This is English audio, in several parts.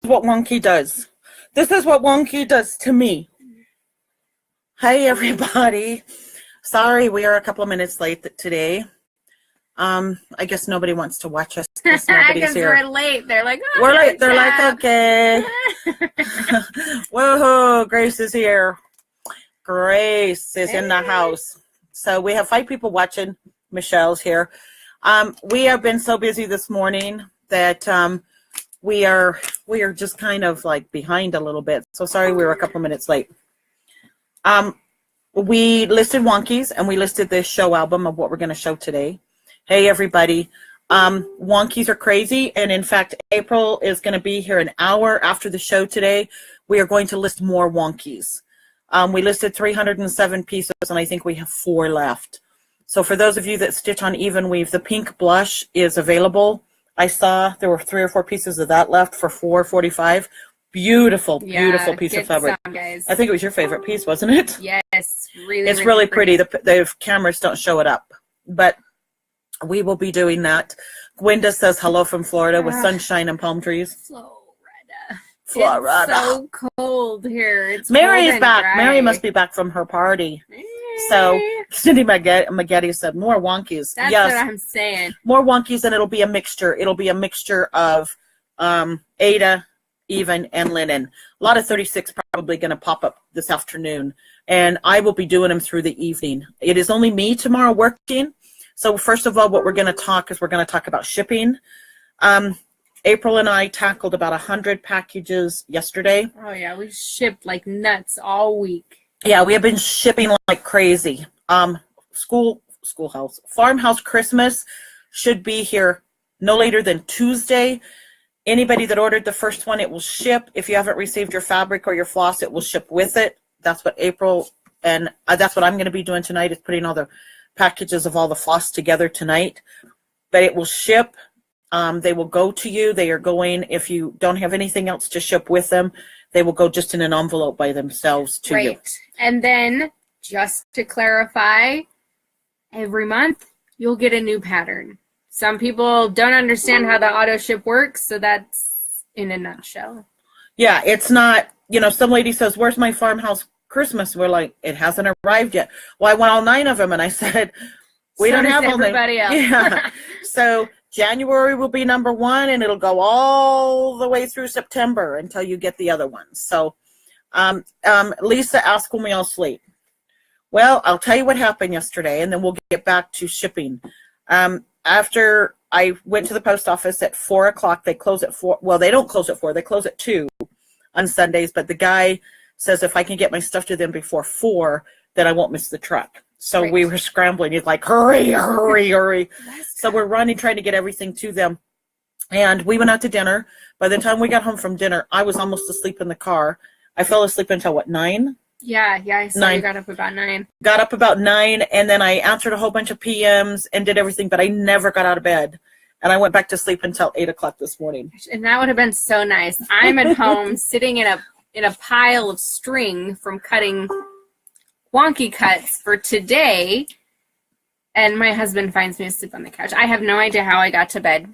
What Wonky does. This is what Wonky does to me. Hey everybody. Sorry we are a couple of minutes late today. I guess nobody wants to watch us because nobody's here. We're late. They're like, oh, we're late. They're like, okay. Whoa, Grace is here. Grace is in the house. So we have 5 people watching. Michelle's here. We have been so busy this morning that we are just kind of like behind a little bit. So sorry we were a couple minutes late. We listed Wonkies and we listed this show album of what we're going to show today. Hey everybody. Wonkies are crazy, and in fact April is going to be here an hour after the show today. We are going to list more Wonkies. We listed 307 pieces and I think we have 4 left. So for those of you that stitch on even weave, the pink blush is available. I saw there were 3 or 4 pieces of that left for $4.45. Beautiful, beautiful piece of fabric. Guys. I think it was your favorite piece, wasn't it? Yes, really. It's really pretty. The cameras don't show it up, but we will be doing that. Gwenda says hello from Florida with sunshine and palm trees. Florida. It's so cold here. It's Mary is back. dry. Mary must be back from her party. So Cindy Maggetti said more Wonkies. That's yes, what I'm saying. More Wonkies, and it'll be a mixture. It'll be a mixture of Ada, even, and linen. A lot of 36 probably going to pop up this afternoon, and I will be doing them through the evening. It is only me tomorrow working. So first of all, what we're going to talk about shipping. April and I tackled about 100 packages yesterday. Oh yeah, we shipped like nuts all week. Yeah, we have been shipping like crazy. Schoolhouse, Farmhouse Christmas should be here no later than Tuesday. Anybody that ordered the first one, it will ship. If you haven't received your fabric or your floss, it will ship with it. That's what April, and that's what I'm going to be doing tonight, is putting all the packages of all the floss together tonight. But it will ship. They will go to you. They are going, if you don't have anything else to ship with them, they will go just in an envelope by themselves to you. Right. And then, just to clarify, every month you'll get a new pattern. Some people don't understand how the auto ship works, so that's in a nutshell. Yeah, it's not, some lady says, where's my Farmhouse Christmas? We're like, it hasn't arrived yet. Well, I want all 9 of them, and I said, we don't have all 9. Everybody else. Yeah. So January will be number 1, and it'll go all the way through September until you get the other ones. So Lisa asked when we all sleep. Well, I'll tell you what happened yesterday, and then we'll get back to shipping. After I went to the post office at 4 o'clock, they close at 4. Well, they don't close at 4. They close at 2 on Sundays, but the guy says if I can get my stuff to them before 4, then I won't miss the truck. So we were scrambling. He's like, hurry, hurry, hurry. So we're running, trying to get everything to them. And we went out to dinner. By the time we got home from dinner, I was almost asleep in the car. I fell asleep until, 9? Yeah, I saw 9. You got up about 9. Got up about 9, and then I answered a whole bunch of PMs and did everything, but I never got out of bed. And I went back to sleep until 8 o'clock this morning. And that would have been so nice. I'm at home sitting in a pile of string from cutting wonky cuts for today, and my husband finds me asleep on the couch. I have no idea how I got to bed.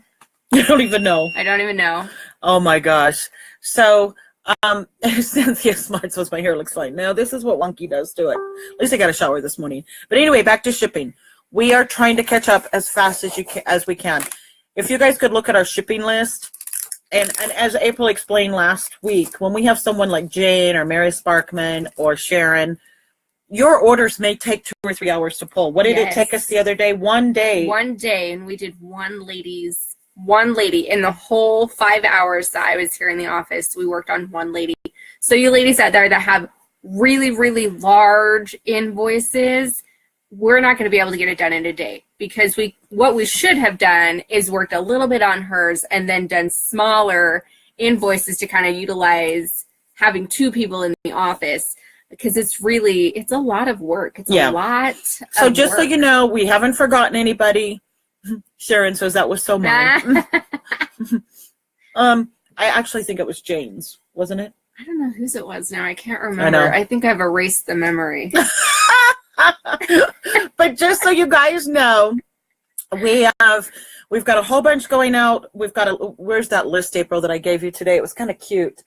You don't even know. I don't even know. Oh my gosh. So Cynthia Smart says my hair looks fine. No, this is what Wonky does to it. At least I got a shower this morning. But anyway, back to shipping. We are trying to catch up as fast as we can. If you guys could look at our shipping list, and as April explained last week, when we have someone like Jane or Mary Sparkman or Sharon, your orders may take 2 or 3 hours to pull. What did it take us the other day? 1 day. 1 day, and we did one lady in the whole 5 hours that I was here in the office. We worked on one lady. So you ladies out there that have really, really large invoices, we're not going to be able to get it done in a day, because what we should have done is worked a little bit on hers and then done smaller invoices to kind of utilize having 2 people in the office. Because it's a lot of work. It's a lot. So just so you know, we haven't forgotten anybody. Sharon says that was so mine. I actually think it was Jane's, wasn't it? I don't know whose it was now. I can't remember. I think I've erased the memory. But just so you guys know, We've got a whole bunch going out. Where's that list, April, that I gave you today? It was kind of cute.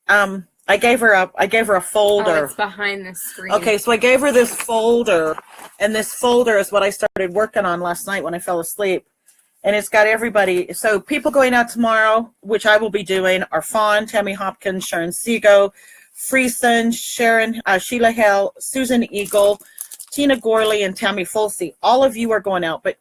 I gave her a folder. Oh, it's behind the screen. Okay, so I gave her this folder, and this folder is what I started working on last night when I fell asleep. And it's got everybody. So people going out tomorrow, which I will be doing, are Fawn, Tammy Hopkins, Sharon Sego, Friesen, Sharon, Sheila Hale, Susan Eagle, Tina Gorley, and Tammy Folsey. All of you are going out, but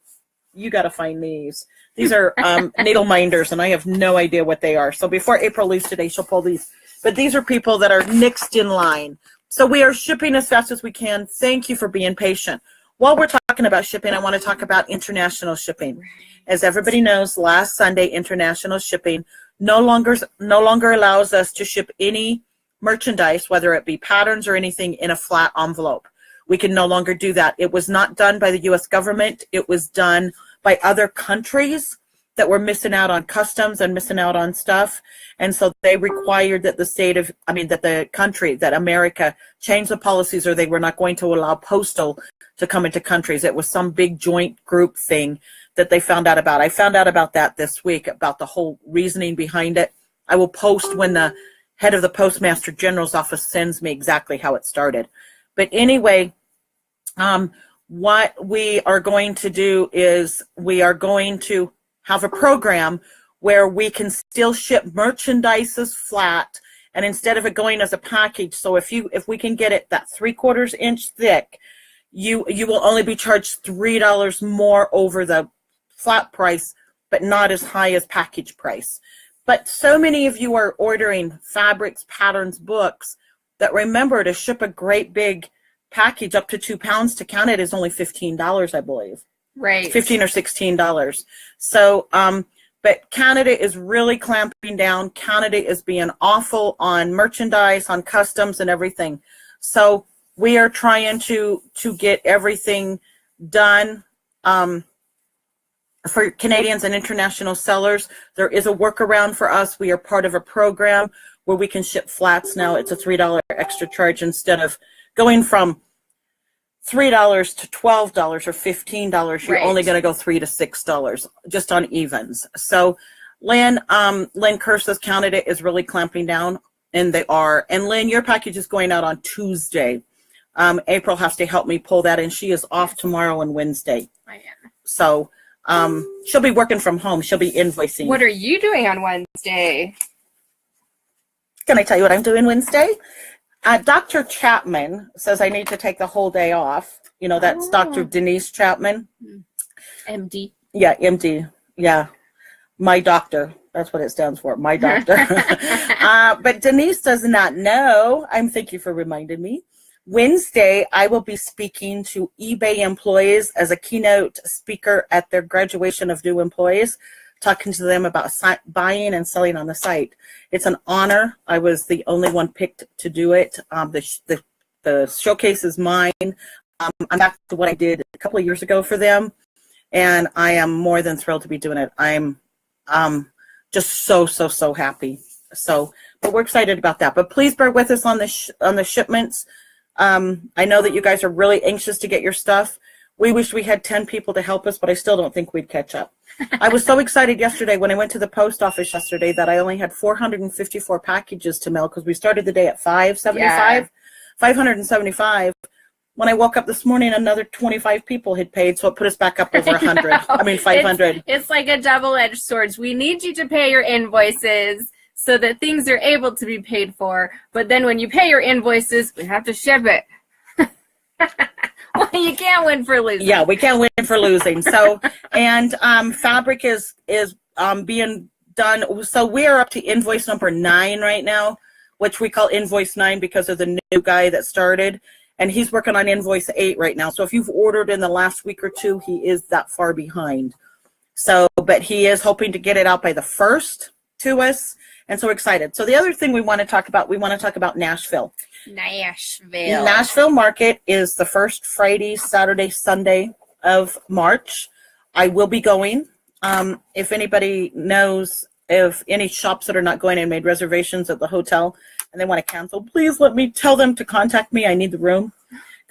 you got to find these. These are needle minders, and I have no idea what they are. So before April leaves today, she'll pull these. But these are people that are next in line. So we are shipping as fast as we can. Thank you for being patient. While we're talking about shipping, I want to talk about international shipping. As everybody knows, last Sunday, international shipping no longer allows us to ship any merchandise, whether it be patterns or anything, in a flat envelope. We can no longer do that. It was not done by the U.S. government. It was done by other countries that were missing out on customs and missing out on stuff. And so they required that the country, that America, change the policies, or they were not going to allow postal to come into countries. It was some big joint group thing that they found out about. I found out about that this week, about the whole reasoning behind it. I will post when the head of the Postmaster General's office sends me exactly how it started. But anyway, what we are going to do is we are going to have a program where we can still ship merchandises flat, and instead of it going as a package, so if we can get it that 3/4 inch thick, you will only be charged $3 more over the flat price, but not as high as package price. But so many of you are ordering fabrics, patterns, books, that remember, to ship a great big package up to 2 pounds to Canada is only $15, I believe. Right. $15 or $16. So, but Canada is really clamping down. Canada is being awful on merchandise, on customs and everything. So we are trying to get everything done for Canadians and international sellers. There is a workaround for us. We are part of a program where we can ship flats now. It's a $3 extra charge instead of going from $3 to $12 or $15. You're only going to go $3 to $6 just on evens. So Lynn Curses Canada is really clamping down, and they are. And Lynn, your package is going out on Tuesday. April has to help me pull that, and she is off tomorrow and Wednesday. I am. So she'll be working from home. She'll be invoicing. What are you doing on Wednesday? Can I tell you what I'm doing Wednesday? Dr. Chapman says I need to take the whole day off. You know, that's Dr. Denise Chapman. MD. Yeah, MD. Yeah. My doctor. That's what it stands for. My doctor. But Denise does not know. Thank you for reminding me. Wednesday, I will be speaking to eBay employees as a keynote speaker at their graduation of new employees, talking to them about buying and selling on the site. It's an honor. I was the only one picked to do it. The showcase is mine. I'm back to what I did a couple of years ago for them, and I am more than thrilled to be doing it. I'm just so happy. So, but we're excited about that. But please bear with us on the shipments. I know that you guys are really anxious to get your stuff. We wish we had 10 people to help us, but I still don't think we'd catch up. I was so excited yesterday when I went to the post office yesterday that I only had 454 packages to mail because we started the day at 575. When I woke up this morning, another 25 people had paid, so it put us back up over 100. 500. It's like a double-edged sword. We need you to pay your invoices so that things are able to be paid for. But then when you pay your invoices, we have to ship it. Well, you can't win for losing. Yeah, we can't win for losing. So, and fabric is being done. So we are up to invoice number 9 right now, which we call invoice 9 because of the new guy that started. And he's working on invoice 8 right now. So if you've ordered in the last week or two, he is that far behind. So, but he is hoping to get it out by the 1st to us. And so excited. So the other thing we want to talk about Nashville. Nashville Market is the first Friday, Saturday, Sunday of March. I will be going. If anybody knows of any shops that are not going and made reservations at the hotel and they want to cancel, please let me tell them to contact me. I need the room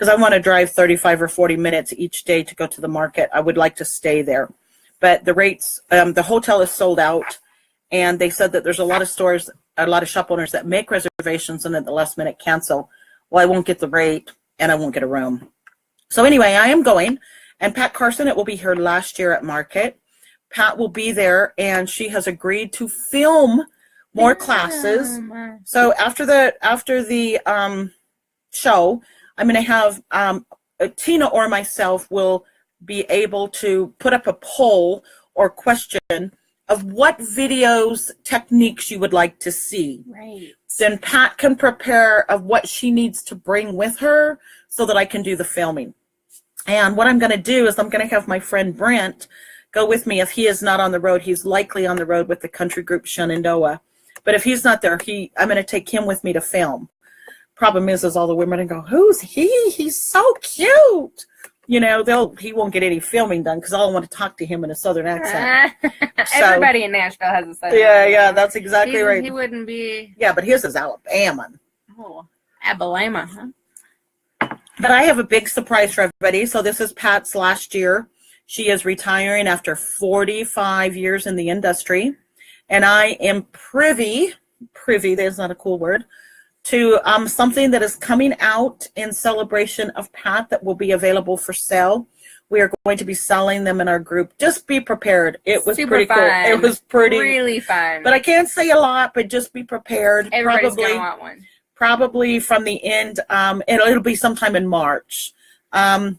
because I want to drive 35 or 40 minutes each day to go to the market. I would like to stay there. But the rates, the hotel is sold out, and they said that there's a lot of stores, a lot of shop owners that make reservations and at the last minute cancel. Well, I won't get the rate, and I won't get a room. So anyway, I am going, and Pat Carson, it will be her last year at market. Pat will be there, and she has agreed to film more classes. So after the show, I'm going to have Tina or myself will be able to put up a poll or question of what videos, techniques you would like to see. Right. Then Pat can prepare of what she needs to bring with her so that I can do the filming. And what I'm going to do is I'm going to have my friend Brent go with me. If he is not on the road, he's likely on the road with the country group Shenandoah. But if he's not there, I'm going to take him with me to film. Problem is all the women go, who's he? He's so cute. You know, he won't get any filming done because I'll want to talk to him in a southern accent. Everybody in Nashville has a southern accent. Yeah, that's exactly right. He wouldn't be. Yeah, but his is Alabama. Oh, Alabama, huh? But I have a big surprise for everybody. So this is Pat's last year. She is retiring after 45 years in the industry. And I am privy, there's not a cool word, to something that is coming out in celebration of Pat that will be available for sale. We are going to be selling them in our group. Just be prepared. It was pretty cool. It was really fun. But I can't say a lot, but just be prepared. Everybody's going to want one. Probably from the end, it'll be sometime in March. I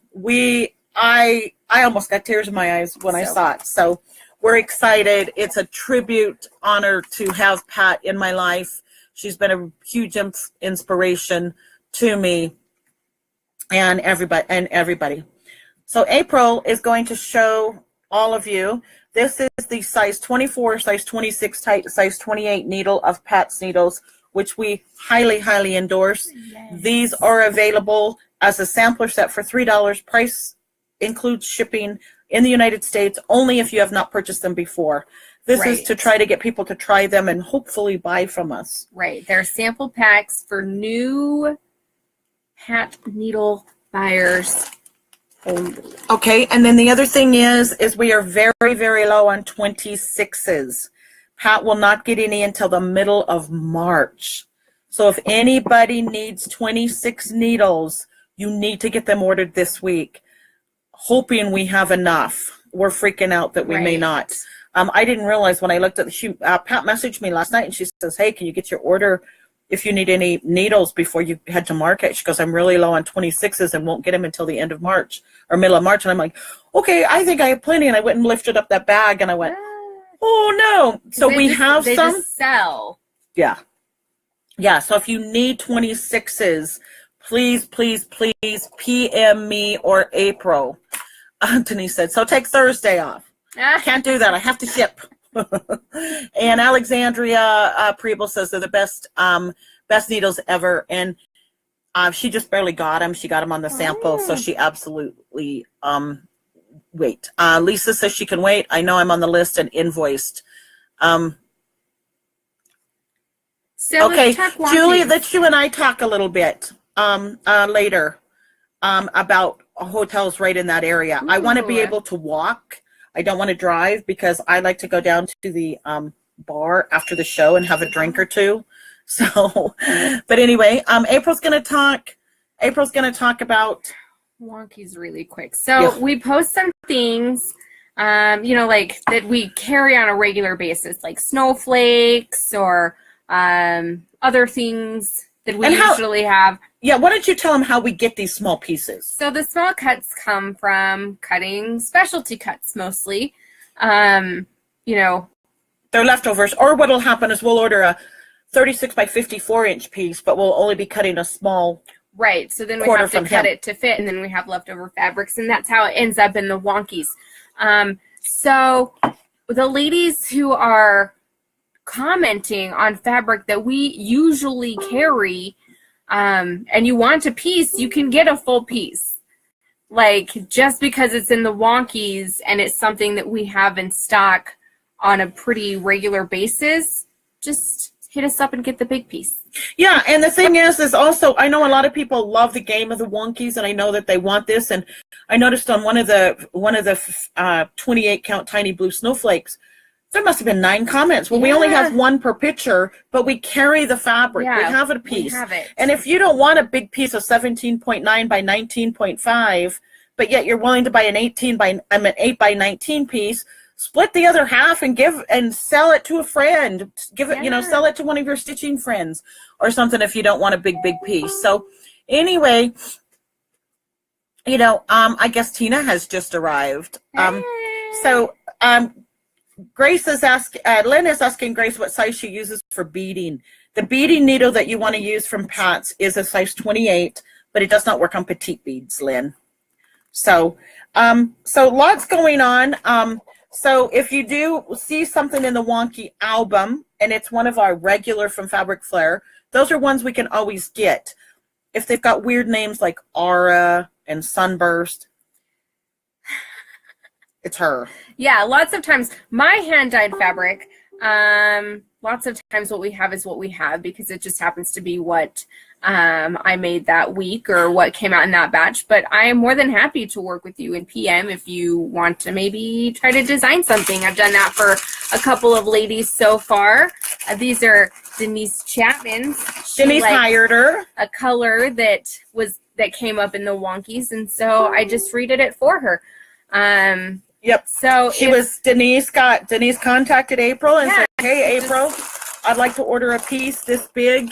almost got tears in my eyes when I saw it. So we're excited. It's a tribute honor to have Pat in my life. She's been a huge inspiration to me and everybody. So April is going to show all of you. This is the size 24, size 26 tight, size 28 needle of Pat's needles, which we highly, highly endorse. Yes. These are available as a sampler set for $3. Price includes shipping in the United States only if you have not purchased them before. This is to try to get people to try them and hopefully buy from us. Right. There are sample packs for new Pat needle buyers only. Okay. And then the other thing is we are very, very low on 26s. Pat will not get any until the middle of March. So if anybody needs 26 needles, you need to get them ordered this week. Hoping we have enough. We're freaking out that we may not. I didn't realize when I looked at Pat messaged me last night and she says, hey, can you get your order if you need any needles before you head to market? She goes, I'm really low on 26s and won't get them until the end of March or middle of March. And I'm like, okay, I think I have plenty. And I went and lifted up that bag and I went, oh no. So we have some. They just sell. Yeah. Yeah. So if you need 26s, please, please, please PM me or April. Denise said, so take Thursday off. Can't do that. I have to ship. And Alexandria Preble says they're the best needles ever. And she just barely got them. She got them on the sample. So she absolutely wait. Lisa says she can wait. I know I'm on the list and invoiced. Okay, Julie, let's you and I talk a little bit later about hotels right in that area. Ooh. I want to be able to walk. I don't want to drive because I like to go down to the bar after the show and have a drink or two. So, but anyway, April's going to talk about wonkies really quick. So we post some things, like that we carry on a regular basis, like snowflakes or other things that we usually have. Yeah, why don't you tell them how we get these small pieces? So the small cuts come from cutting specialty cuts mostly. They're leftovers. Or what'll happen is we'll order a 36 by 54 inch piece, but we'll only be cutting a small right. So then we have to cut it to fit, and then we have leftover fabrics, and that's how it ends up in the wonkies. So the ladies who are commenting on fabric that we usually carry, and you want a piece, you can get a full piece. Like, just because it's in the wonkies and it's something that we have in stock on a pretty regular basis, just hit us up and get the big piece. Yeah, and the thing is also, I know a lot of people love the game of the wonkies, and I know that they want this. And I noticed on one of the 28 count tiny blue snowflakes, there must have been 9 comments. Well, we only have 1 per picture, but we carry the fabric. We have it a piece. We have it. And if you don't want a big piece of 17.9 by 19.5, but yet you're willing to buy an 8 by 19 piece, split the other half and sell it to a friend. Give it, sell it to one of your stitching friends or something if you don't want a big piece. So anyway, I guess Tina has just arrived. Grace is Lynn is asking Grace what size she uses for beading. The beading needle that you want to use from Pat's is a size 28, but it does not work on petite beads, Lynn. So lots going on. So if you do see something in the wonky album and it's one of our regular from Fabric Flair, those are ones we can always get. If they've got weird names like Aura and Sunburst, it's her. Yeah, lots of times my hand-dyed fabric, lots of times what we have is what we have because it just happens to be what I made that week or what came out in that batch. But I am more than happy to work with you in PM if you want to maybe try to design something. I've done that for a couple of ladies so far. These are Denise Chapman's. Denise hired her. A color that came up in the wonkies, and so I just redid it for her. Yep. So Denise contacted April and said, "Hey, April, I'd like to order a piece this big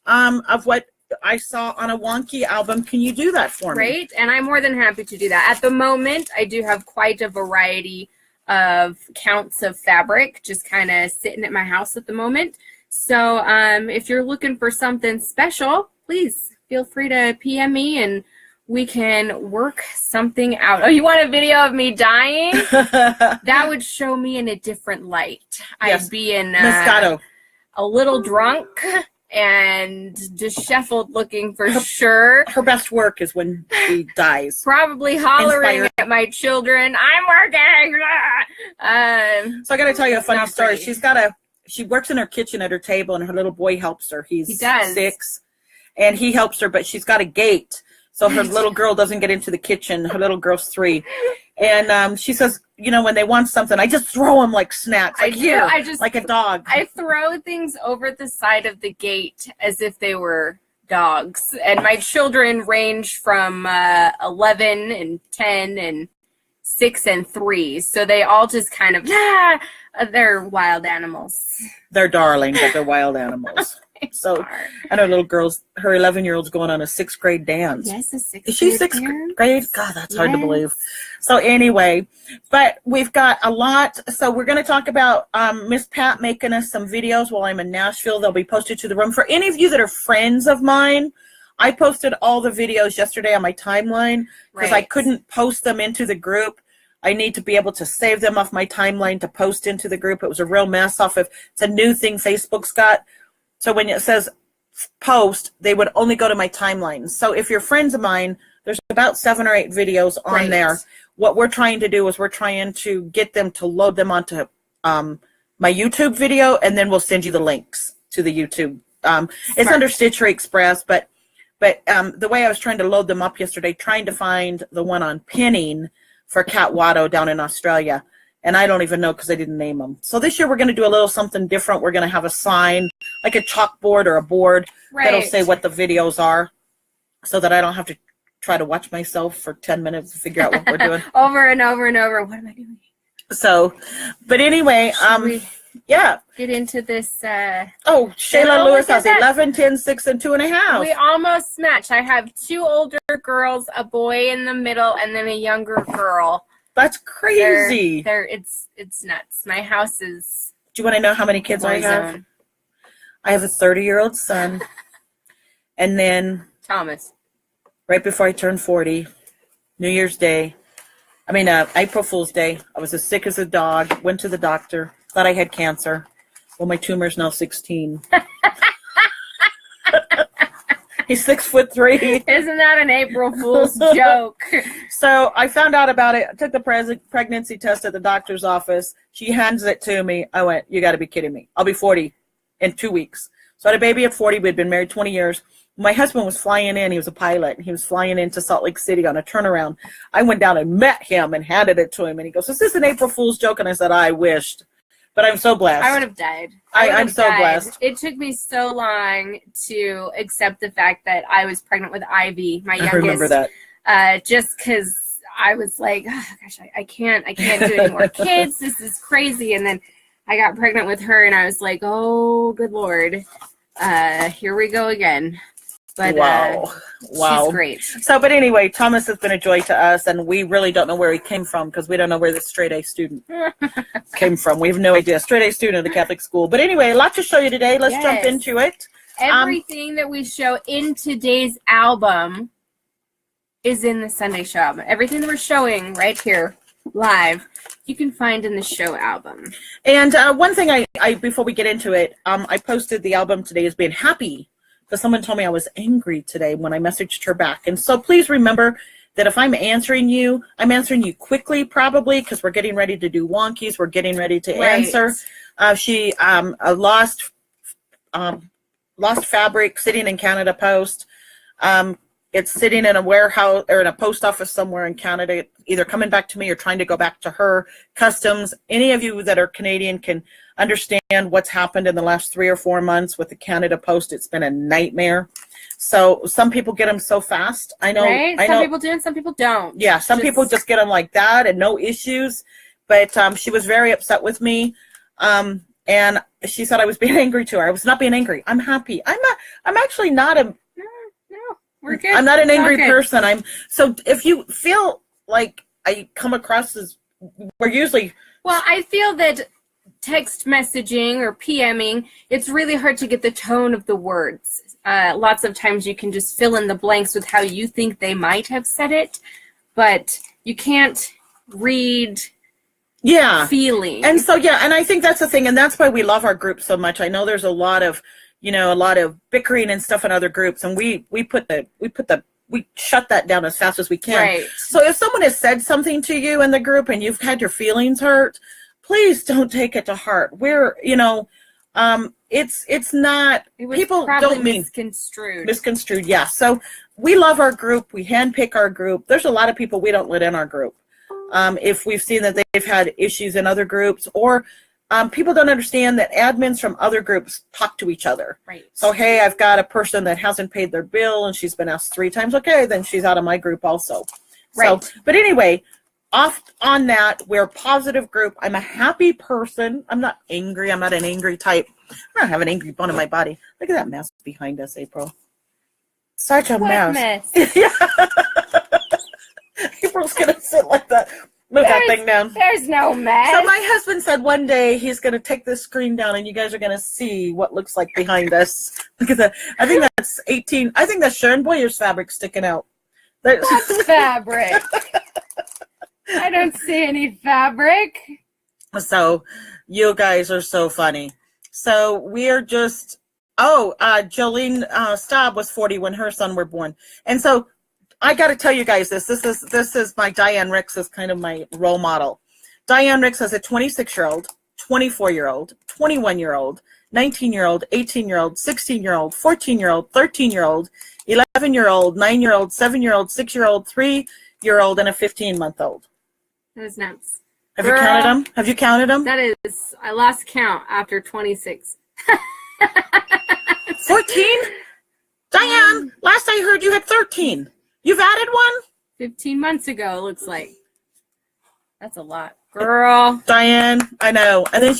of what I saw on a wonky album. Can you do that for me?" Great, and I'm more than happy to do that. At the moment, I do have quite a variety of counts of fabric just kind of sitting at my house at the moment. So if you're looking for something special, please feel free to PM me and we can work something out. Oh, you want a video of me dying? That would show me in a different light. Yes. I'd be in Moscato. A little drunk and disheveled looking for sure. Her best work is when she dies. Probably hollering at my children, "I'm working!" So I got to tell you a funny story. She works in her kitchen at her table, and her little boy helps her. He's 6, and he helps her, but she's got a gate. So her little girl doesn't get into the kitchen. Her little girl's 3. And she says, when they want something, I just throw them like snacks. Like a dog. I throw things over the side of the gate as if they were dogs. And my children range from 11 and 10 and 6 and 3. So they all just kind of, they're wild animals. They're darling, but they're wild animals. So, and her little girl's, her 11-year-old's going on a 6th grade dance. Yes, a 6th grade. Is she 6th grade? God, that's hard to believe. So anyway, but we've got a lot. So we're going to talk about Miss Pat making us some videos while I'm in Nashville. They'll be posted to the room. For any of you that are friends of mine, I posted all the videos yesterday on my timeline because I couldn't post them into the group. I need to be able to save them off my timeline to post into the group. It was a real mess it's a new thing Facebook's got. So when it says post, they would only go to my timeline. So if you're friends of mine, there's about 7 or 8 videos on there. What we're trying to do is we're trying to get them to load them onto my YouTube video, and then we'll send you the links to the YouTube. It's under Stitchery Express, but the way I was trying to load them up yesterday, trying to find the one on pinning for Cat Watto down in Australia. And I don't even know because I didn't name them. So this year we're going to do a little something different. We're going to have a sign, like a chalkboard or a board that'll say what the videos are so that I don't have to try to watch myself for 10 minutes to figure out what we're doing. Over and over and over. What am I doing? So, but anyway, yeah. Get into this. Shayla Lewis has 11, 10, 6, and 2.5. We almost match. I have 2 older girls, a boy in the middle, and then a younger girl. That's crazy. It's nuts. My house is. Do you want to know how many kids I have? I have a 30-year-old son, and then Thomas. Right before I turned 40, New Year's Day. April Fool's Day. I was as sick as a dog. Went to the doctor. Thought I had cancer. Well, my tumor's now 16. He's 6'3". Isn't that an April Fool's joke? So I found out about it. I took the pregnancy test at the doctor's office. She hands it to me. I went, "You got to be kidding me. I'll be 40 in 2 weeks. So I had a baby at 40. We'd been married 20 years. My husband was flying in. He was a pilot. He was flying into Salt Lake City on a turnaround. I went down and met him and handed it to him. And he goes, "Is this an April Fool's joke?" And I said, "I wished." But I'm so blessed. I would have died. I'm so blessed. It took me so long to accept the fact that I was pregnant with Ivy, my youngest. I remember that. Just because I was like, oh, gosh, I can't do any more kids. This is crazy. And then I got pregnant with her, and I was like, oh, good Lord. Here we go again. But wow. She's great. So, but anyway, Thomas has been a joy to us, and we really don't know where he came from because we don't know where the straight A student came from. We have no idea. Straight A student at a Catholic school. But anyway, a lot to show you today. Let's jump into it. Everything that we show in today's album is in the Sunday show album. Everything that we're showing right here live, you can find in the show album. And one thing I before we get into it, I posted the album today as being happy. Because someone told me I was angry today when I messaged her back. And so please remember that if I'm answering you quickly probably because we're getting ready to do wonkies. We're getting ready to answer. She lost fabric sitting in Canada Post. It's sitting in a warehouse or in a post office somewhere in Canada, either coming back to me or trying to go back to her. Customs, any of you that are Canadian can understand what's happened in the last 3 or 4 months with the Canada Post. It's been a nightmare. So some people get them so fast. I know. Right? Some people do and some people don't. Yeah, some people just get them like that and no issues. But she was very upset with me. And she said I was being angry to her. I was not being angry. I'm happy. I'm actually not a... We're good. I'm not an angry person. So if you feel like I come across as we're usually... Well, I feel that text messaging or PMing, it's really hard to get the tone of the words. Lots of times you can just fill in the blanks with how you think they might have said it, but you can't read feeling. And so, and I think that's the thing, and that's why we love our group so much. I know there's a lot of bickering and stuff in other groups, and we shut that down as fast as we can. Right. So if someone has said something to you in the group and you've had your feelings hurt, please don't take it to heart. It's not, people don't mean misconstrued. Yeah. So we love our group. We handpick our group. There's a lot of people we don't let in our group. If we've seen that they've had issues in other groups, or people don't understand that admins from other groups talk to each other. Right. So, hey, I've got a person that hasn't paid their bill and she's been asked 3 times. Okay, then she's out of my group also. Right. So, but anyway, off on that, we're a positive group. I'm a happy person. I'm not angry. I'm not an angry type. I don't have an angry bone in my body. Look at that mess behind us, April. Such a mess. Yeah. April's going to sit like that. Move that thing down. There's no mess. So my husband said one day he's going to take this screen down and you guys are going to see what looks like behind us. Look at that. I think that's 18. I think that's Sharon Boyer's fabric sticking out. What's fabric? I don't see any fabric. So you guys are so funny. So we are just, Jolene Staub was 40 when her son were born. And so I got to tell you guys this is my Diane Ricks is kind of my role model. Diane Ricks has a 26-year-old, 24-year-old, 21-year-old, 19-year-old, 18-year-old, 16-year-old, 14-year-old, 13-year-old, 11-year-old, 9-year-old, 7-year-old, 6-year-old, 3-year-old, and a 15-month-old. That is nuts. Have you counted them? Have you counted them? That is, I lost count after 26. 14? Diane, last I heard you had 13. You've added one? 15 months ago, it looks like. That's a lot. Girl. Diane, I know. And then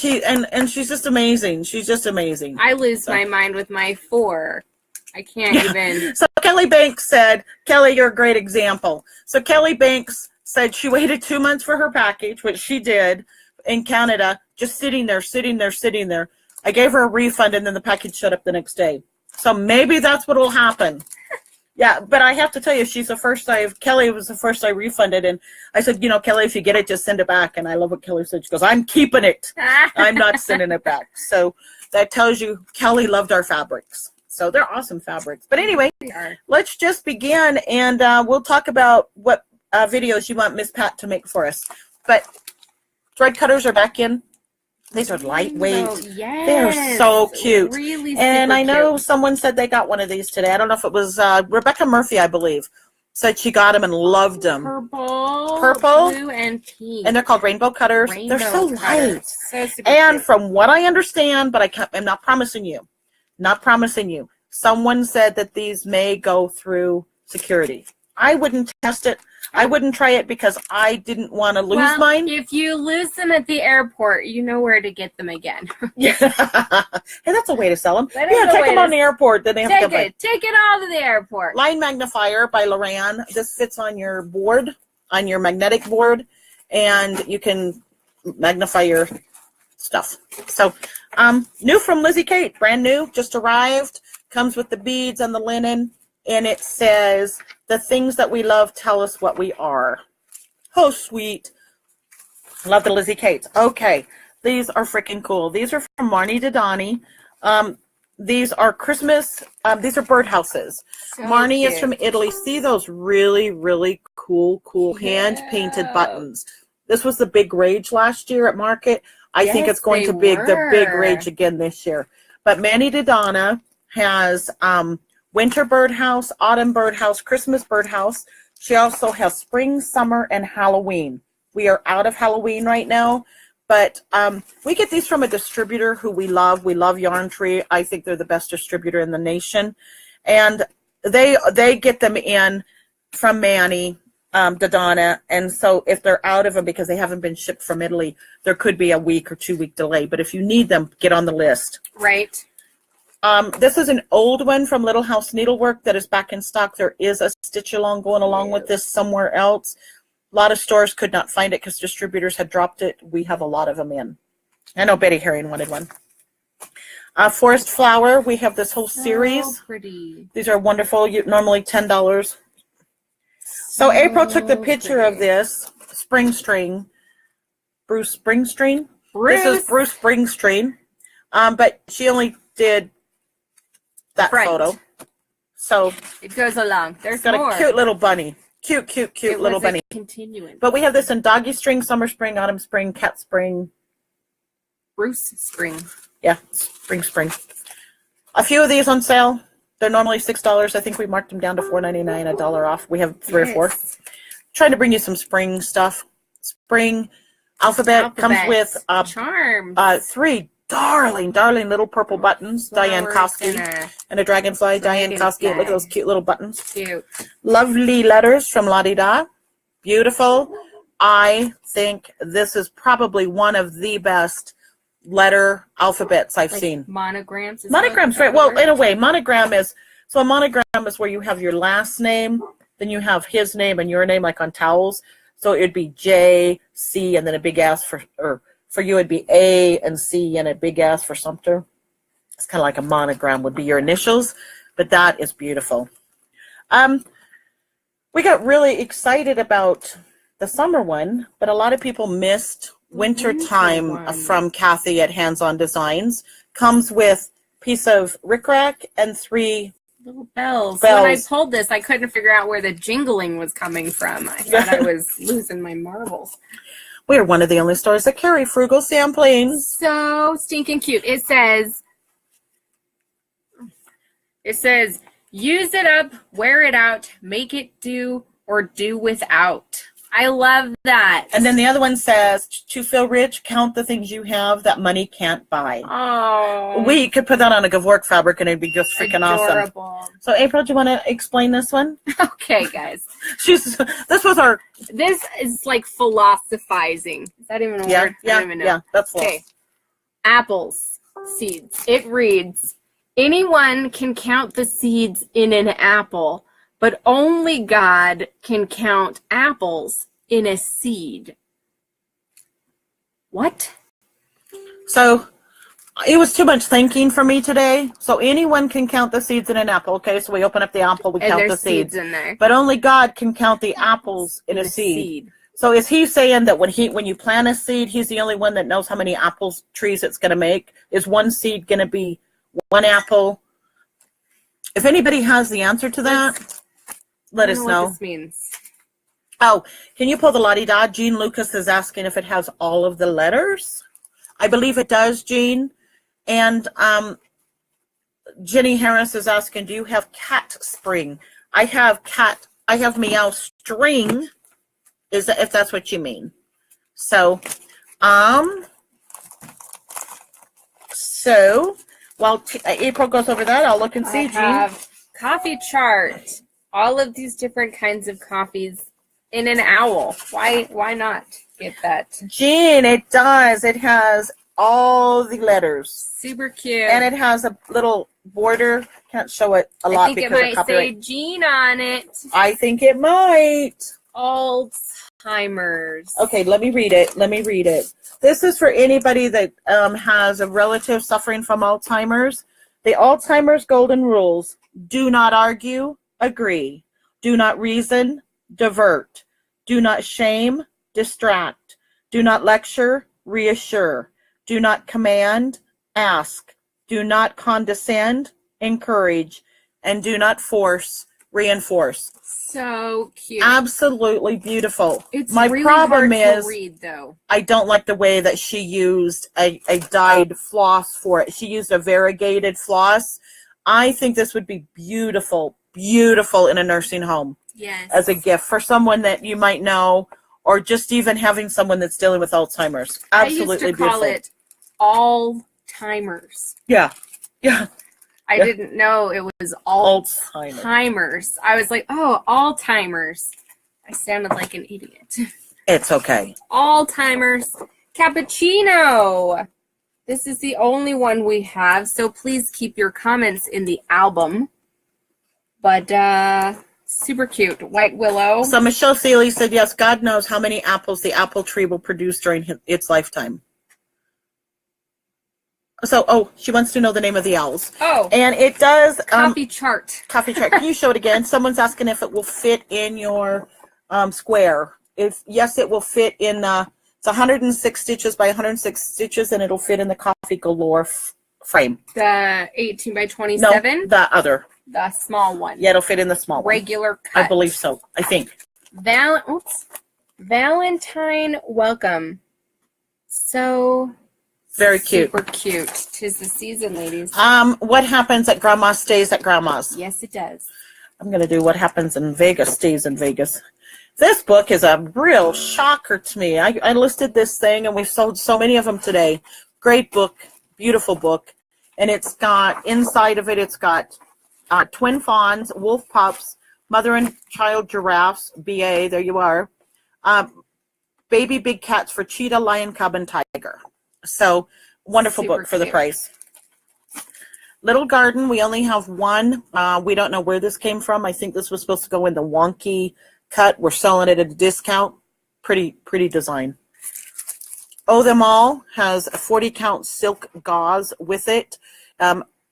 she's just amazing. She's just amazing. I lose my mind with my 4. I can't even. So Kelly Banks said, Kelly, you're a great example. So Kelly Banks said she waited 2 months for her package, which she did in Canada, just sitting there. I gave her a refund, and then the package showed up the next day. So maybe that's what will happen. Yeah, but I have to tell you, Kelly was the first I refunded, and I said, Kelly, if you get it, just send it back. And I love what Kelly said. She goes, I'm keeping it. I'm not sending it back. So that tells you Kelly loved our fabrics. So they're awesome fabrics. But anyway, let's just begin, and we'll talk about what videos you want Miss Pat to make for us. But thread cutters are back in. These are lightweight. Oh, yes. They're so cute. Really and I know cute. someone said they got one of these today. I don't know if it was Rebecca Murphy, I believe, said she got them and loved them. Purple, blue, and pink. And they're called rainbow cutters. They're so light. So super and cute. from what I understand, but I'm not promising you, someone said that these may go through security. I wouldn't test it. I wouldn't try it because I didn't want to lose mine. If you lose them at the airport, you know where to get them again. Yeah. Hey, that's a way to sell them. That Yeah, take them on the airport. Then they have to come back. Take it all to the airport. Line magnifier by Loran. This fits on your board, on your magnetic board, and you can magnify your stuff. So, new from Lizzie Kate, brand new, just arrived. Comes with the beads and the linen, and it says, "The things that we love tell us what we are." Oh, sweet. Love the Lizzie Kates. Okay, these are freaking cool. These are from Marnie Didani. These are Christmas. These are birdhouses. So Marnie cute. Is from Italy. See those really, really cool hand-painted buttons. This was the big rage last year at market. I think it's going to be the big rage again this year. But Manny Didana has winter birdhouse, autumn birdhouse, Christmas birdhouse. She also has spring, summer, and Halloween. We are out of Halloween right now, but we get these from a distributor who we love. We love Yarn Tree. I think they're the best distributor in the nation. And they get them in from Manny Didana. And so if they're out of them because they haven't been shipped from Italy, there could be a week or 2 week delay. But if you need them, get on the list. Right. This is an old one from Little House Needlework that is back in stock. There is a stitch along going along with this somewhere else. A lot of stores could not find it because distributors had dropped it. We have a lot of them in. I know Betty Herring wanted one. Forest Flower, we have this whole series. So pretty. These are wonderful. Normally $10. So April took the picture of this spring string. Bruce Springsteen. This is Bruce Springsteen. But she only did that photo. So it goes along. There's got more. A cute little bunny. Cute little bunny. Continuing. But we have this in doggy string, summer spring, autumn spring, cat spring. Bruce spring. Yeah, spring. A few of these on sale. They're normally $6. I think we marked them down to $4.99, $1 off. We have 3 or 4. Trying to bring you some spring stuff. Spring alphabet comes with charms. 3 darling little purple buttons. Diane Kosky and a dragonfly. Diane Kosky. Look at those cute little buttons. Cute. Lovely letters from La Di Da. Beautiful. I think this is probably one of the best letter alphabets I've seen. Monograms. Monograms, right? Well, in a way, monogram is a monogram is where you have your last name, then you have his name and your name, like on towels. So it'd be J, C, and then a big S for you, it'd be A and C and a big S for Sumter. It's kind of like a monogram would be your initials, but that is beautiful. We got really excited about the summer one, but a lot of people missed Wintertime from Kathy at Hands On Designs. Comes with piece of rickrack and 3 little bells. When I pulled this, I couldn't figure out where the jingling was coming from. I thought I was losing my marbles. We're one of the only stores that carry frugal samplings. So stinking cute. It says, use it up, wear it out, make it do, or do without. I love that. And then the other one says, to feel rich, count the things you have that money can't buy. Oh. We could put that on a Gavork fabric and it'd be just freaking awesome. So April, do you want to explain this one? Okay, guys. This is like philosophizing. Is that even a word? I don't even know. Yeah, that's okay. Apples, seeds. It reads, anyone can count the seeds in an apple, but only God can count apples in a seed. What? So it was too much thinking for me today. So anyone can count the seeds in an apple. Okay, so we open up the apple, we count the seeds in there. But only God can count the apples in a seed. So is he saying that when you plant a seed, he's the only one that knows how many apples trees it's going to make? Is one seed going to be 1 apple? If anybody has the answer to that, let us know. What this means. Oh, can you pull the La-Di-Da? Jean Lucas is asking if it has all of the letters. I believe it does, Jean. And Jenny Harris is asking, do you have cat spring? I have meow string, is that, if that's what you mean. So, while April goes over that, I'll look and see, Jean. I have coffee chart. All of these different kinds of coffees in an owl. Why not get that? Jean, it does. It has all the letters. Super cute. And it has a little border. Can't show it a lot because of copyright. I think it might say Jean on it. I think it might. Alzheimer's. Okay, let me read it. This is for anybody that has a relative suffering from Alzheimer's. The Alzheimer's golden rules: do not argue, agree. Do not reason, divert. Do not shame, distract. Do not lecture, reassure. Do not command, ask. Do not condescend, encourage. And do not force, reinforce. So cute. Absolutely beautiful. It's My really problem hard is to read, though. I don't like the way that she used a dyed floss for it. She used a variegated floss. I think this would be beautiful in a nursing home. Yes. As a gift for someone that you might know, or just even having someone that's dealing with Alzheimer's. Absolutely beautiful. I used to call it all-timers. Yeah. I didn't know it was Alzheimer's. I was like, oh, all-timers. I sounded like an idiot. It's okay. All-timers. Cappuccino. This is the only one we have, so please keep your comments in the album. But, super cute. White willow. So Michelle Seeley said, yes, God knows how many apples the apple tree will produce during its lifetime. So, she wants to know the name of the owls. Oh. And it does. Coffee chart. Coffee chart. Can you show it again? Someone's asking if it will fit in your square. Yes, it will fit in. It's 106 stitches by 106 stitches, and it'll fit in the Coffee Galore frame. The 18 by 27? No, the other. The small one. Yeah, it'll fit in the small one. Regular cut. I believe so. I think. Valentine welcome. So very cute. Super cute. 'Tis the season, ladies. What happens at Grandma's stays at Grandma's. Yes, it does. I'm going to do what happens in Vegas stays in Vegas. This book is a real shocker to me. I listed this thing, and we've sold so many of them today. Great book. Beautiful book. And it's got, inside of it, it's got twin fawns, wolf pups, mother and child giraffes, BA, there you are, baby big cats for cheetah, lion, cub, and tiger. So, wonderful Super book for the cute. price. Little Garden, we only have one. We don't know where this came from. I think this was supposed to go in the wonky cut. We're selling it at a discount. Pretty design. Oh Them All has a 40 count silk gauze with it.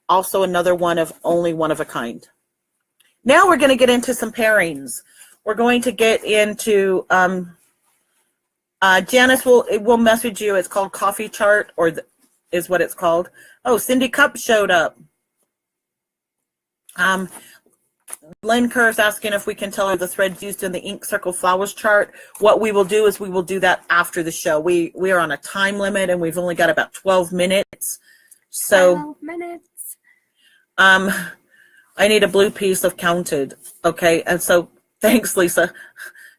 Also another one of only one of a kind. Now we're going to get into some pairings. We're going to get into, Janice will message you. It's called Coffee Chart, is what it's called. Oh, Cindy Cup showed up. Lynn Kerr is asking if we can tell her the threads used in the Ink Circle Flowers chart. What we will do is we will do that after the show. We are on a time limit, and we've only got about 12 minutes. So 12 minutes. I need a blue piece of counted. Okay, and so thanks, Lisa.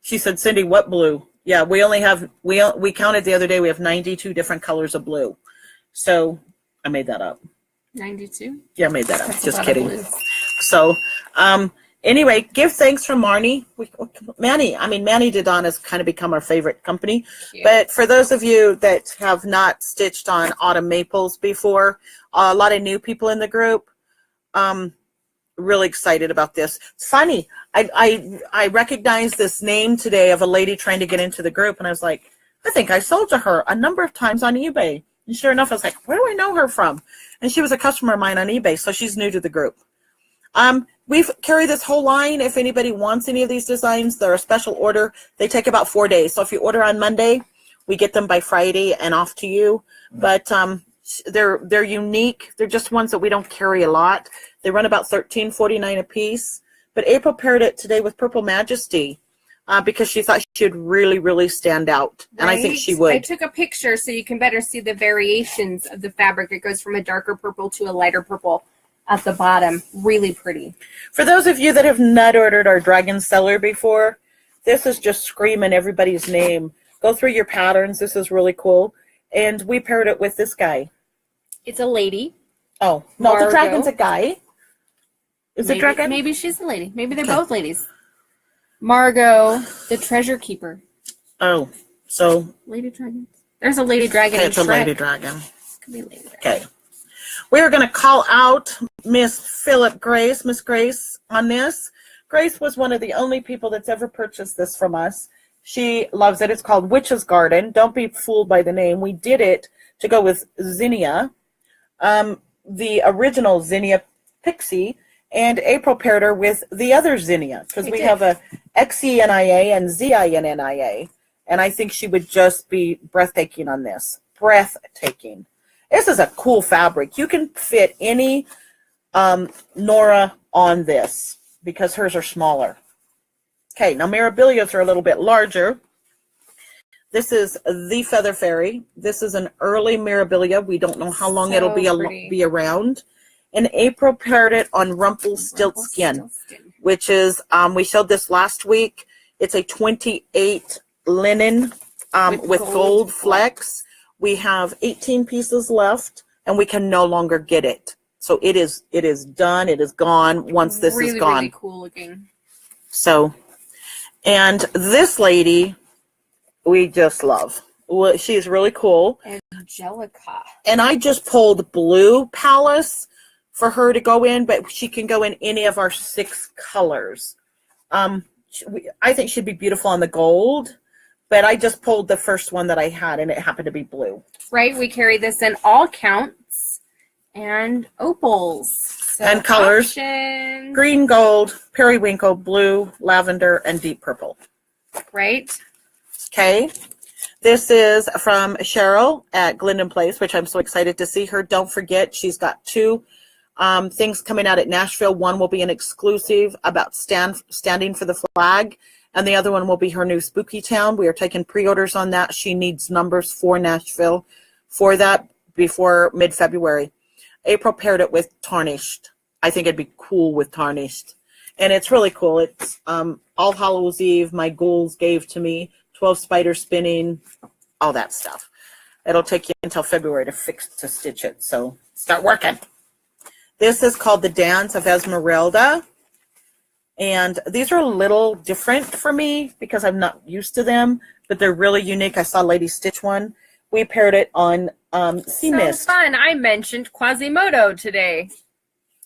She said, Cindy, what blue? Yeah, we only have, we counted the other day, we have 92 different colors of blue. So I made that up. 92? Yeah, I made that up. That's Just kidding. So anyway, give thanks from Marnie. Manny Didon has kind of become our favorite company. Cute. But for those of you that have not stitched on autumn maples before, a lot of new people in the group, really excited about this. It's funny. I recognized this name today of a lady trying to get into the group, and I was like, I think I sold to her a number of times on eBay. And sure enough, I was like, where do I know her from? And she was a customer of mine on eBay, so she's new to the group. We've carried this whole line. If anybody wants any of these designs, they're a special order. They take about 4 days. So if you order on Monday, we get them by Friday and off to you. But they're unique. They're just ones that we don't carry a lot. They run about $13.49 a piece. But April paired it today with Purple Majesty. because she thought she would really, really stand out. And I think she would. I took a picture so you can better see the variations of the fabric. It goes from a darker purple to a lighter purple at the bottom. Really pretty. For those of you that have not ordered our Dragon Cellar before, this is just screaming everybody's name. Go through your patterns. This is really cool. And we paired it with this guy. It's a lady. Oh, no, Margot. the dragon's a guy. Is Maybe, it dragon? Maybe she's a lady. Maybe they're both ladies. Margot, the treasure keeper. Oh, so. Lady dragon. There's a lady dragon in It's a Shrek. lady dragon. Could be a lady dragon. Okay. We are going to call out Miss Grace on this. Grace was one of the only people that's ever purchased this from us. She loves it. It's called Witch's Garden. Don't be fooled by the name. We did it to go with Zinnia, the original Zinnia Pixie, and April paired her with the other Zinnia because we have a XENIA and ZINNIA, and I think she would just be breathtaking on this. Breathtaking. This is a cool fabric. You can fit any Nora on this because hers are smaller. Okay, now Mirabilias are a little bit larger. This is the Feather Fairy. This is an early Mirabilia. We don't know how long it'll be around. And April paired it on Rumpelstiltskin, which is, we showed this last week. It's a 28 linen with gold flecks. We have 18 pieces left, and we can no longer get it. So it is done. It is gone once this is gone. Really cool looking. So, and this lady, we just love. She's really cool. Angelica. And I just pulled Blue Palace for her to go in, but she can go in any of our 6 colors. I think she'd be beautiful on the gold, but I just pulled the first one that I had, and it happened to be blue. Right, we carry this in all counts and opals. So and colors, options. Green, gold, periwinkle, blue, lavender, and deep purple. Right. Okay. This is from Cheryl at Glendon Place, which I'm so excited to see her. Don't forget, she's got 2 things coming out at Nashville. One will be an exclusive about standing for the flag, and the other one will be her new Spooky Town. We are taking pre-orders on that. She needs numbers for Nashville for that before mid-February. April paired it with Tarnished. I think it'd be cool with Tarnished. And it's really cool. It's All Hallows Eve, my ghouls gave to me, 12 spider spinning, all that stuff. It'll take you until February to stitch it, so start working. This is called The Dance of Esmeralda. And these are a little different for me because I'm not used to them, but they're really unique. I saw Lady Stitch one. We paired it on Sea Mist. So fun. I mentioned Quasimodo today.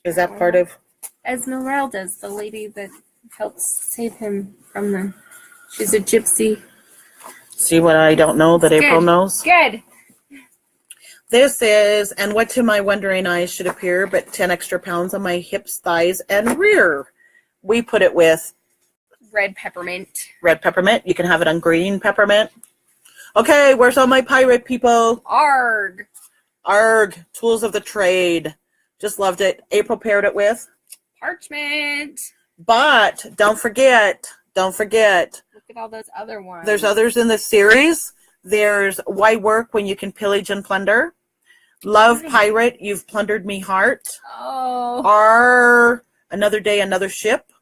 Is that part of? Esmeralda's the lady that helps save him from the... She's a gypsy. See what I don't know that April knows? Good. This is, and what to my wondering eyes should appear, but 10 extra pounds on my hips, thighs, and rear. We put it with red peppermint. Red peppermint. You can have it on green peppermint. Okay, where's all my pirate people? Arg. Arg. Tools of the trade. Just loved it. April paired it with parchment. But don't forget. Look at all those other ones. There's others in this series. There's Why Work When You Can Pillage and Plunder. Love Pirate, You've Plundered Me Heart. Oh. Our Another Day, Another Ship.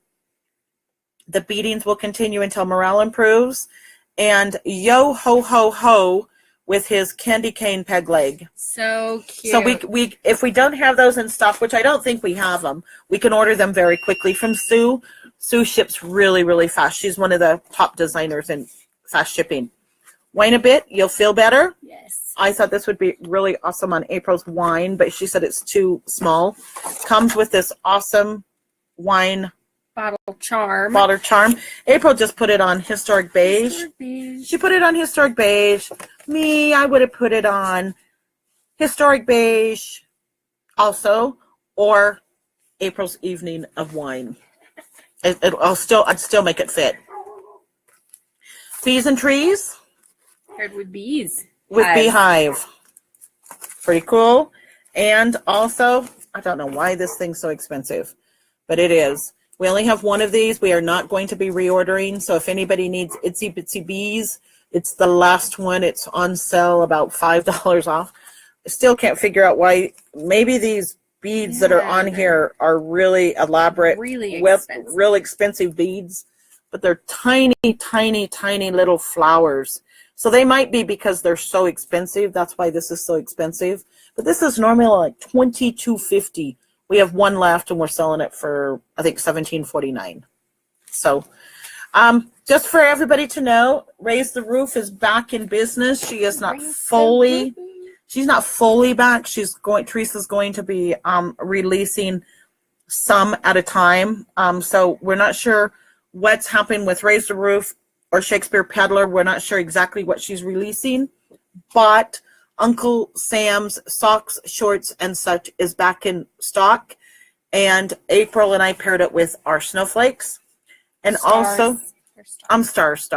The Beatings Will Continue Until Morale Improves. And Yo Ho Ho Ho with his candy cane peg leg. So cute. So we if we don't have those in stock, which I don't think we have them, we can order them very quickly from Sue. Sue ships really, really fast. She's one of the top designers in fast shipping. Wine a bit, you'll feel better. Yes. I thought this would be really awesome on April's wine, but she said it's too small. Comes with this awesome wine bottle charm. April just put it on Historic Beige. She put it on Historic Beige. Me, I would have put it on Historic Beige also, or April's Evening of Wine. I'd still make it fit. Bees and Trees. Paired with bees. With Beehive. Pretty cool. And also, I don't know why this thing's so expensive, but it is. We only have one of these. We are not going to be reordering. So if anybody needs Itsy Bitsy Bees, it's the last one. It's on sale, about $5 off. I still can't figure out why. Maybe these beads that are on here are really elaborate, really with expensive. real expensive beads, but they're tiny, tiny, tiny little flowers. So they might be because they're so expensive. That's why this is so expensive. But this is normally like $22.50. We have one left, and we're selling it for, I think, $17.49. So just for everybody to know, Raise the Roof is back in business. She is not fully, she's not fully back. Teresa's going to be releasing some at a time. So we're not sure what's happening with Raise the Roof or Shakespeare Peddler. We're not sure exactly what she's releasing, but Uncle Sam's Socks, Shorts, and Such is back in stock. And April and I paired it with our snowflakes. And also, I'm stars.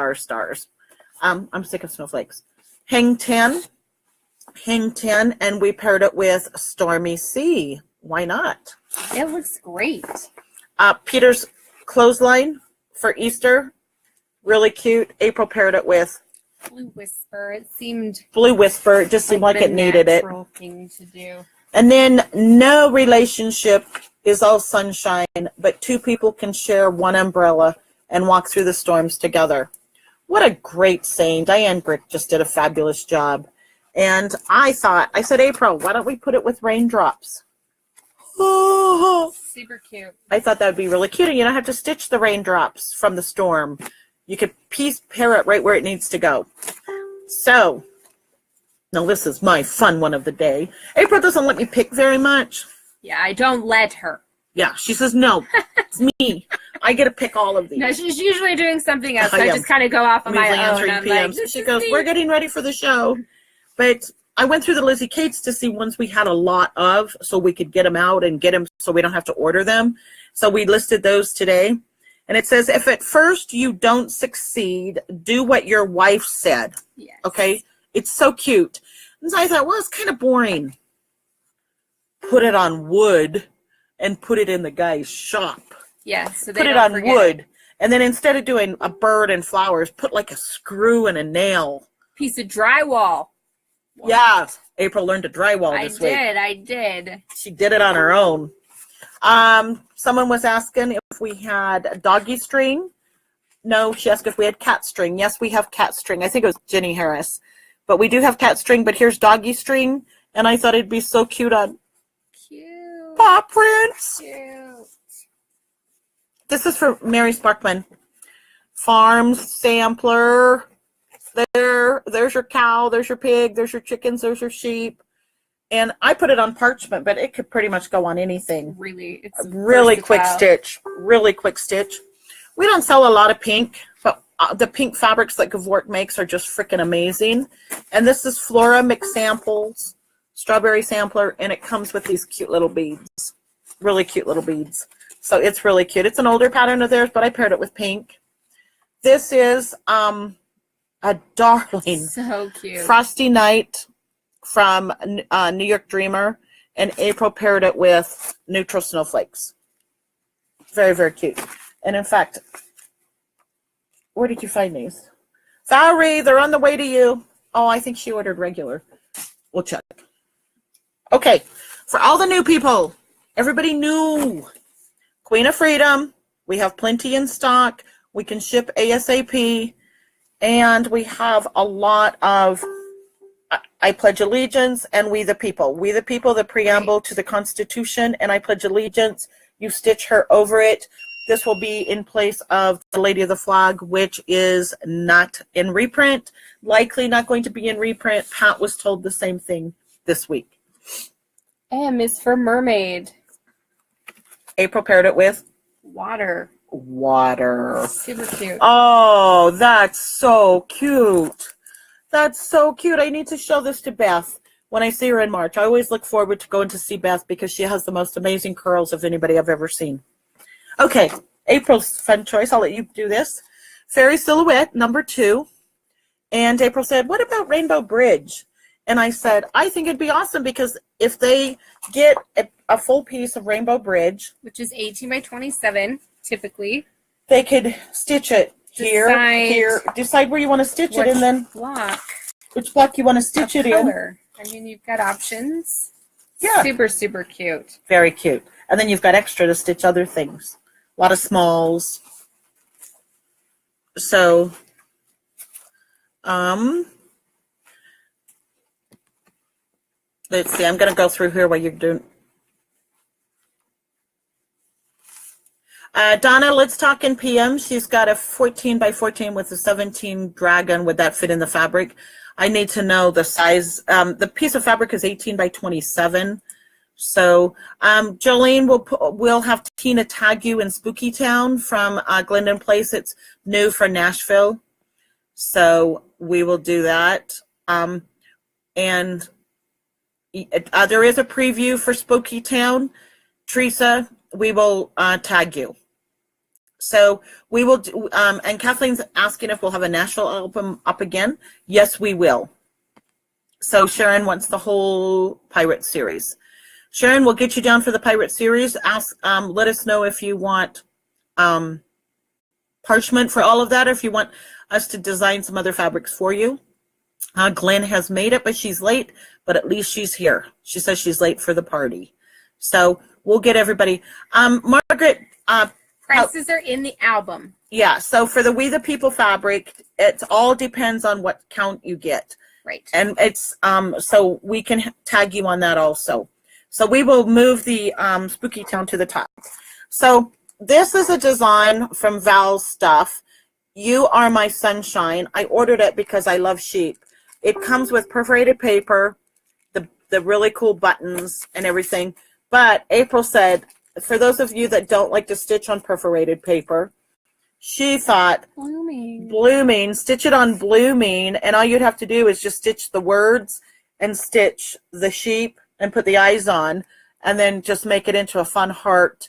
I'm sick of snowflakes. Hang 10, and we paired it with Stormy Sea. Why not? It looks great. Peter's Clothesline for Easter, really cute. April paired it with Blue Whisper. It seemed Blue Whisper. It just seemed like it needed it. Thing to do. And then no relationship is all sunshine, but two people can share one umbrella and walk through the storms together. What a great saying. Diane Brick just did a fabulous job. And I said, April, why don't we put it with raindrops? Oh, super cute. I thought that would be really cute. And you don't have to stitch the raindrops from the storm. You could pair it right where it needs to go. So, now this is my fun one of the day. April doesn't let me pick very much. Yeah, I don't let her. Yeah, she says, no, it's me. I get to pick all of these. No, she's usually doing something else. So I just kind of go off on my own. I'm like, she goes, we're getting ready for the show. But I went through the Lizzie Kates to see ones we had a lot of so we could get them out and get them so we don't have to order them. So we listed those today. And it says, if at first you don't succeed, do what your wife said. Yes. Okay? It's so cute. And so I thought, well, it's kind of boring. Put it on wood and put it in the guy's shop. Yeah, so they put it on wood. And then instead of doing a bird and flowers, put like a screw and a nail. Piece of drywall. What? Yeah. April learned to drywall this week. I did. She did it on her own. Someone was asking if we had doggy string. No, she asked if we had cat string. Yes, we have cat string. I think it was Jenny Harris. But we do have cat string, but here's doggy string. And I thought it'd be so cute on paw prints. Cute. This is for Mary Sparkman. Farms sampler. There's your cow, there's your pig, there's your chickens, there's your sheep. And I put it on parchment, but it could pretty much go on anything. Really, it's really quick stitch. Really quick stitch. We don't sell a lot of pink, but the pink fabrics that Gavork makes are just freaking amazing. And this is Flora Mix Samples, strawberry sampler, and it comes with these cute little beads. Really cute little beads. So it's really cute. It's an older pattern of theirs, but I paired it with pink. This is a darling. So cute. Frosty Night from New York Dreamer, and April paired it with neutral snowflakes. Very, very cute. And in fact, where did you find these? Valerie, they're on the way to you. Oh, I think she ordered regular. We'll check. Okay, for all the new people, everybody new. Queen of Freedom, we have plenty in stock. We can ship ASAP. And we have a lot of I Pledge Allegiance and We the People. We the People, the preamble to the Constitution, and I Pledge Allegiance. You stitch her over it. This will be in place of the Lady of the Flag, which is not in reprint. Likely not going to be in reprint. Pat was told the same thing this week. M is for mermaid. April paired it with water. Super cute. Oh, that's so cute. That's so cute. I need to show this to Beth when I see her in March. I always look forward to going to see Beth because she has the most amazing curls of anybody I've ever seen. Okay, April's fun choice. I'll let you do this. Fairy Silhouette, number 2. And April said, what about Rainbow Bridge? And I said, I think it'd be awesome because if they get a full piece of rainbow bridge, which is 18 by 27 typically. They could stitch it here. Decide where you want to stitch it, and then which block you want to stitch it in. I mean, you've got options. Yeah. Super, super cute. Very cute. And then you've got extra to stitch other things. A lot of smalls. So, let's see. I'm going to go through here while you're doing. Donna, let's talk in PM. She's got a 14 by 14 with a 17 dragon. Would that fit in the fabric? I need to know the size. The piece of fabric is 18 by 27. So Jolene, we'll have Tina tag you in Spooky Town from Glendon Place. It's new for Nashville. So we will do that. And there is a preview for Spooky Town. Teresa, we will tag you. So we will do, and Kathleen's asking if we'll have a Nashville album up again. Yes, we will. So Sharon wants the whole Pirate series. Sharon, we'll get you down for the Pirate series. Let us know if you want parchment for all of that, or if you want us to design some other fabrics for you. Glenn has made it, but she's late, but at least she's here. She says she's late for the party. So we'll get everybody. Margaret. Prices are in the album. Yeah, so for the We the People fabric, it all depends on what count you get. Right. And it's, so we can tag you on that also. So we will move the Spooky Town to the top. So this is a design from Val's stuff. You Are My Sunshine. I ordered it because I love sheep. It comes with perforated paper, the really cool buttons and everything. But April said, for those of you that don't like to stitch on perforated paper, she thought blooming, stitch it on blooming, and all you'd have to do is just stitch the words and stitch the sheep and put the eyes on, and then just make it into a fun heart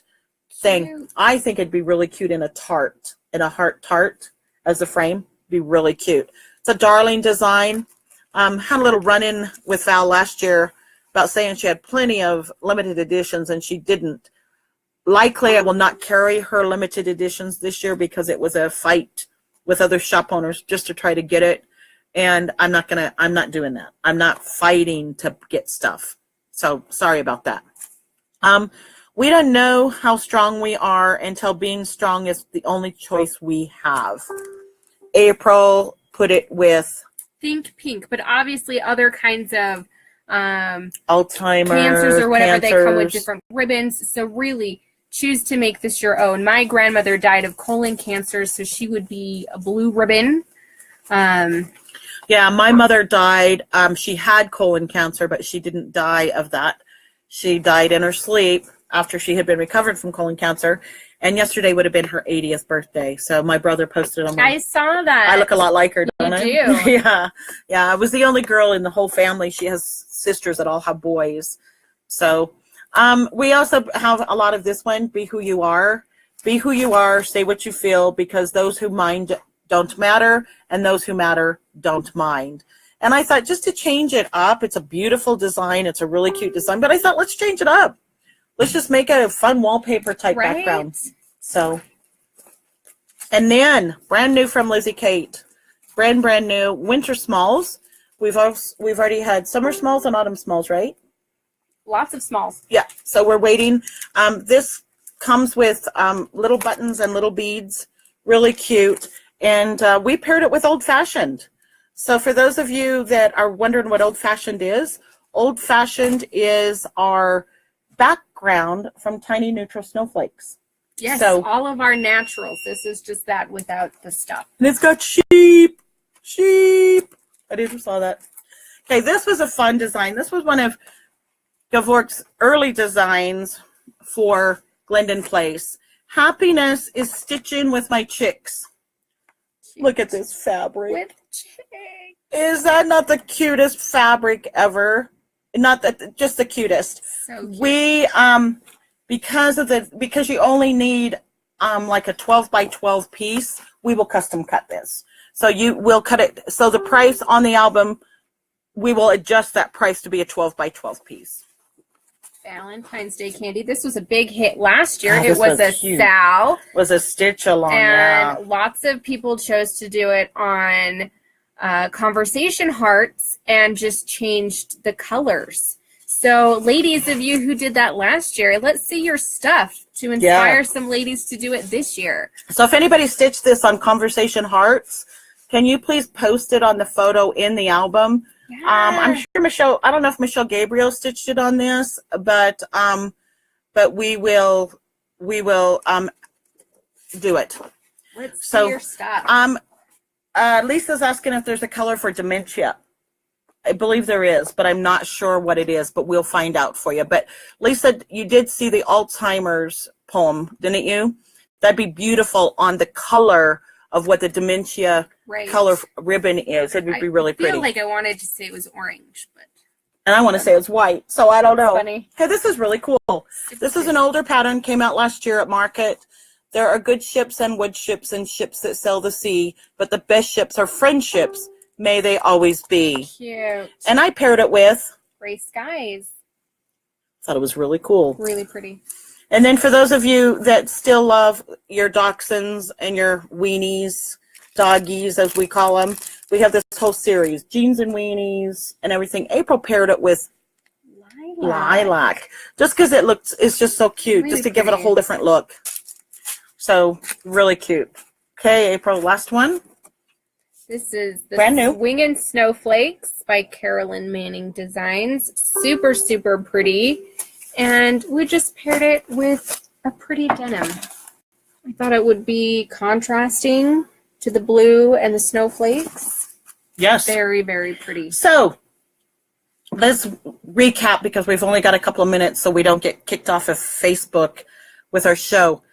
thing. Cute. I think it'd be really cute in a tart, in a heart tart as a frame. Be really cute. It's a darling design. Had a little run-in with Val last year about saying she had plenty of limited editions, and she didn't. Likely, I will not carry her limited editions this year because it was a fight with other shop owners just to try to get it. And I'm not doing that. I'm not fighting to get stuff. So sorry about that. We don't know how strong we are until being strong is the only choice we have. April put it with Think Pink, but obviously other kinds of Alzheimer's, cancers or whatever, they come with different ribbons. So really choose to make this your own. My grandmother died of colon cancer, so she would be a blue ribbon. Yeah, my mother died. She had colon cancer, but she didn't die of that. She died in her sleep after she had been recovered from colon cancer. And yesterday would have been her 80th birthday. So my brother posted on I saw that. I look a lot like her, don't I? You do. Yeah. I was the only girl in the whole family. She has sisters that all have boys. So we also have a lot of this one, Be Who You Are. Be who you are, say what you feel, because those who mind don't matter, and those who matter don't mind. And I thought just to change it up, it's a beautiful design. It's a really cute design, but I thought let's change it up. Let's just make a fun wallpaper type background. So, and then brand new from Lizzie Kate, brand new winter smalls. We've already had summer smalls and autumn smalls, right? Lots of smalls. Yeah. So we're waiting. This comes with little buttons and little beads, really cute. And we paired it with Old Fashioned. So for those of you that are wondering what Old Fashioned is our background from Tiny Neutral Snowflakes. Yes, so, all of our naturals. This is just that without the stuff. And it's got sheep. I didn't saw that. Okay, this was a fun design. This was one of Gavork's early designs for Glendon Place. Happiness is stitching with my chicks. Cute. Look at this fabric. With chicks. Is that not the cutest fabric ever? Not that, just the cutest. So cute. We because you only need like a 12 by 12 piece, we will custom cut this. So you will cut it. So the price on the album, we will adjust that price to be a 12 by 12 piece. Valentine's Day candy. This was a big hit last year. Oh, it was a cute. Sal. Was a stitch along, and lots of people chose to do it on conversation hearts and just changed the colors. So ladies of you who did that last year, let's see your stuff to inspire some ladies to do it this year. So if anybody stitched this on conversation hearts, can you please post it on the photo in the album? Yeah. I'm sure Michelle, I don't know if Michelle Gabriel stitched it on this, but we will do it. Let's see your stuff. Lisa's asking if there's a color for dementia. I believe there is, but I'm not sure what it is, but we'll find out for you. But Lisa, you did see the Alzheimer's poem, didn't you? That'd be beautiful on the color of what the dementia color ribbon is. It would be really pretty. I feel like I wanted to say it was orange, but. And I want to say it's white, so I don't know. Funny. Hey, this is really cool. This is an older pattern, came out last year at market. There are good ships and wood ships and ships that sail the sea, but the best ships are friendships. May they always be. Cute. And I paired it with Gray Skies. Thought it was really cool. Really pretty. And then for those of you that still love your dachshunds and your weenies, doggies as we call them, we have this whole series, jeans and weenies and everything. April paired it with lilac. Just because it's just so cute, really just to give it a whole different look. So really cute. Okay, April, last one. This is the Brand new. Swingin' Snowflakes by Carolyn Manning Designs. Super, super pretty. And we just paired it with a pretty denim. I thought it would be contrasting to the blue and the snowflakes. Yes. Very, very pretty. So let's recap because we've only got a couple of minutes so we don't get kicked off of Facebook with our show.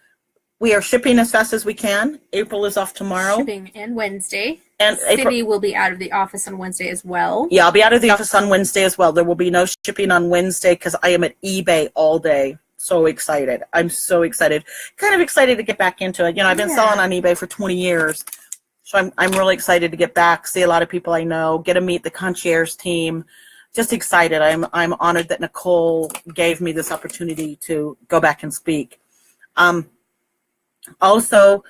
We are shipping as fast as we can. April is off tomorrow. Shipping and Wednesday. And Cindy will be out of the office on Wednesday as well. Yeah, I'll be out of the office on Wednesday as well. There will be no shipping on Wednesday because I am at eBay all day. So excited. I'm so excited. Kind of excited to get back into it. You know, I've been selling on eBay for 20 years. So I'm really excited to get back, see a lot of people I know, get to meet the concierge team. Just excited. I'm honored that Nicole gave me this opportunity to go back and speak. Also,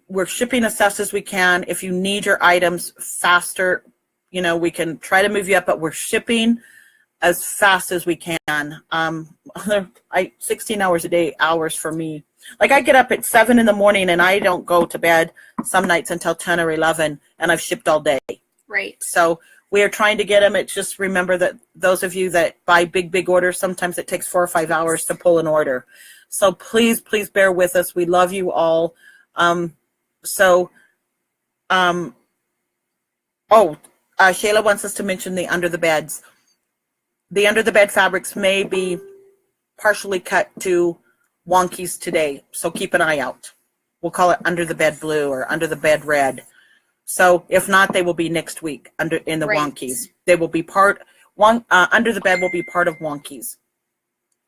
we're shipping as fast as we can. If you need your items faster, you know, we can try to move you up, but we're shipping as fast as we can. 16 hours a day, hours for me. Like I get up at 7 in the morning and I don't go to bed some nights until 10 or 11 and I've shipped all day. Right. So we are trying to get them. It's just remember that those of you that buy big orders, sometimes it takes 4 or 5 hours to pull an order. So please, please bear with us. We love you all. Shayla wants us to mention the under the beds. The under the bed fabrics may be partially cut to wonkies today. So keep an eye out. We'll call it under the bed blue or under the bed red. So if not, they will be next week in the wonkies. They will be under the bed will be part of wonkies.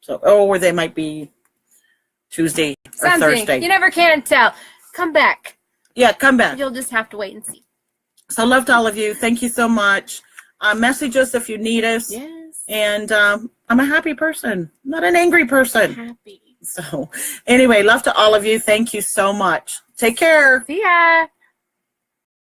So, or they might be Tuesday or Thursday. You never can tell. Come back. Yeah, come back. You'll just have to wait and see. So love to all of you. Thank you so much. Message us if you need us. Yes. And I'm a happy person, not an angry person. Happy. So anyway, love to all of you. Thank you so much. Take care. See ya.